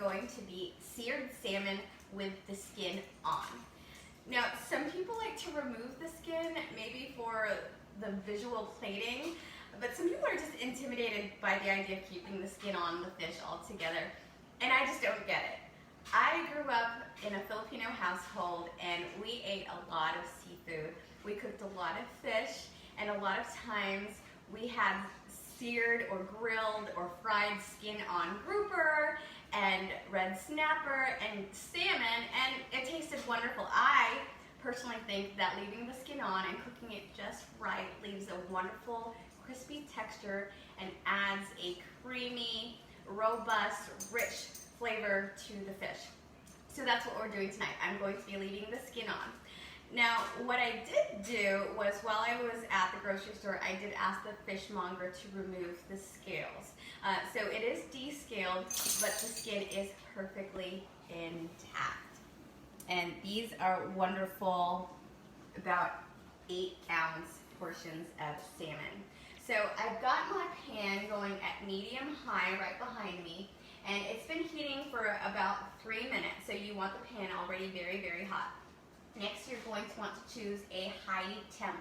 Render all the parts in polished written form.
going to be seared salmon with the skin on. Now, some people like to remove the skin, maybe for the visual plating, but some people are just intimidated by the idea of keeping the skin on the fish altogether, and I just don't get it. I grew up in a Filipino household and we ate a lot of seafood. We cooked a lot of fish, and a lot of times we had seared or grilled or fried skin on grouper and red snapper and salmon, and it tasted wonderful. I personally think that leaving the skin on and cooking it just right leaves a wonderful crispy texture and adds a creamy, robust, rich flavor to the fish. So that's what we're doing tonight. I'm going to be leaving the skin on. Now, what I did do was, while I was at the grocery store, I did ask the fishmonger to remove the scales. So it is descaled, but the skin is perfectly intact. And these are wonderful, about 8-ounce portions of salmon. So I've got my pan going at medium-high right behind me, and it's been heating for about 3 minutes, so you want the pan already very, very hot. Next, you're going to want to choose a high temp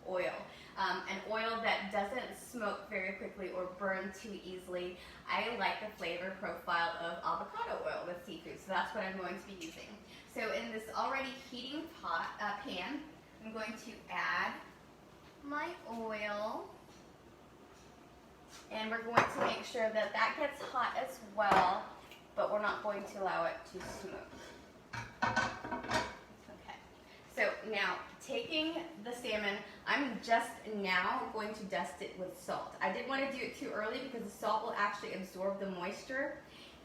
oil, an oil that doesn't smoke very quickly or burn too easily. I like the flavor profile of avocado oil with seafood, so that's what I'm going to be using. So in this already heating pan, I'm going to add my oil, and we're going to make sure that that gets hot as well, but we're not going to allow it to smoke. So now, taking the salmon, I'm just now going to dust it with salt. I didn't want to do it too early because the salt will actually absorb the moisture,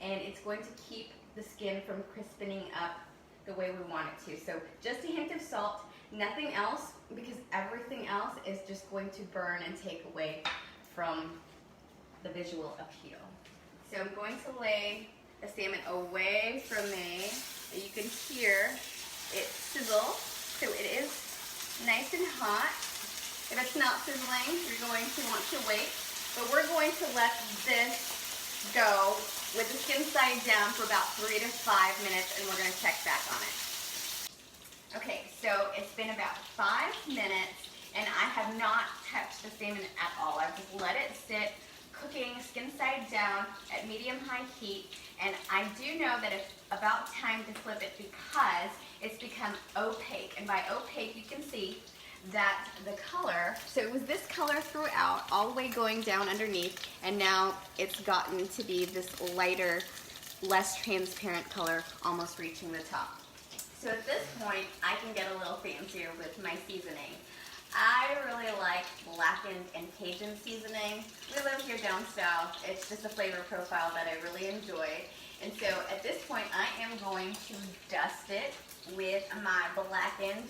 and it's going to keep the skin from crispening up the way we want it to. So just a hint of salt, nothing else, because everything else is just going to burn and take away from the visual appeal. So I'm going to lay the salmon away from me. You can hear it sizzle. So it is nice and hot. If it's not sizzling, you're going to want to wait. But we're going to let this go with the skin side down for about 3 to 5 minutes, and we're going to check back on it. Okay, so it's been about 5 minutes, and I have not touched the salmon at all. I've just let it sit, cooking skin side down at medium-high heat, and I do know that it's about time to flip it because it's become opaque, and by opaque you can see that the color, so it was this color throughout, all the way going down underneath, and now it's gotten to be this lighter, less transparent color, almost reaching the top. So at this point, I can get a little fancier with my seasoning. I really like blackened and Cajun seasoning. We live here down south. It's just a flavor profile that I really enjoy. And so at this point, I am going to dust it with my blackened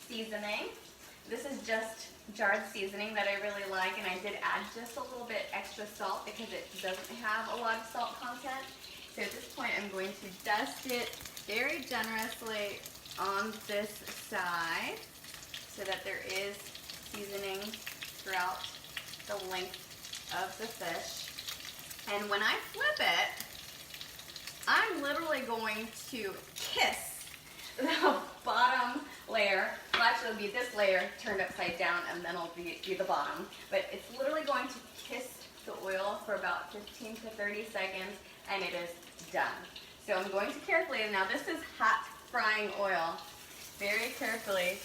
seasoning. This is just jarred seasoning that I really like, and I did add just a little bit extra salt because it doesn't have a lot of salt content. So at this point, I'm going to dust it very generously on this side so that there is seasoning throughout the length of the fish. And when I flip it, I'm literally going to kiss the bottom layer. Well, actually it'll be this layer turned upside down, and then it'll be the bottom. But it's literally going to kiss the oil for about 15 to 30 seconds, and it is done. So I'm going to carefully, now this is hot frying oil, very carefully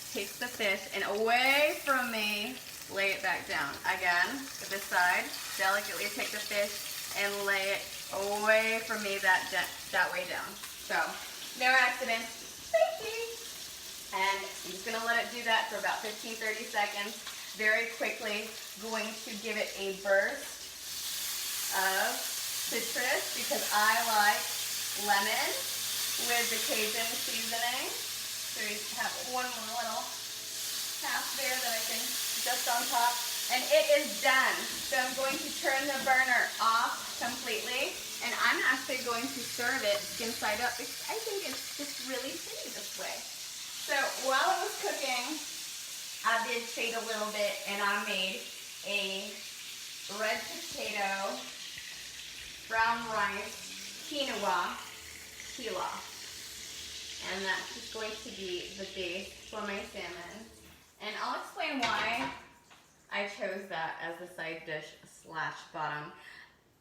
take the fish and away from me, lay it back down. Again, to this side, delicately take the fish and lay it away from me that way down. So, no accidents. Thank you. And I'm just going to let it do that for about 15-30 seconds. Very quickly, going to give it a burst of citrus because I like lemon with the Cajun seasoning. So we have one more little half there that I can just on top. And it is done. So I'm going to turn the burner off completely, and I'm actually going to serve it skin side up because I think it's just really pretty this way. So while it was cooking, I did shade a little bit, and I made a red potato, brown rice, quinoa pilaf. And that's just going to be the base for my salmon. And I'll explain why I chose that as the side dish slash bottom.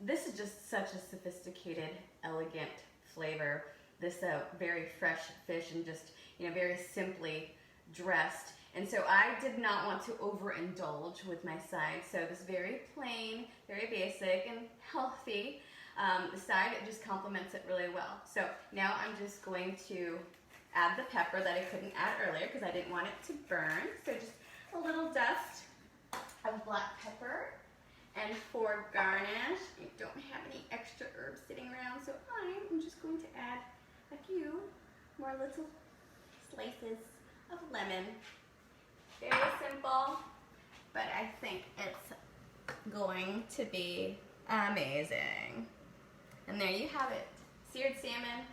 This is just such a sophisticated, elegant flavor. This very fresh fish and just, very simply dressed. And so I did not want to overindulge with my side. So this very plain, very basic and healthy the side, it just complements it really well. So now I'm just going to add the pepper that I couldn't add earlier because I didn't want it to burn. So just a little dust of black pepper. And for garnish, I don't have any extra herbs sitting around, so I'm just going to add a few more little slices of lemon. Very simple, but I think it's going to be amazing. And there you have it, seared salmon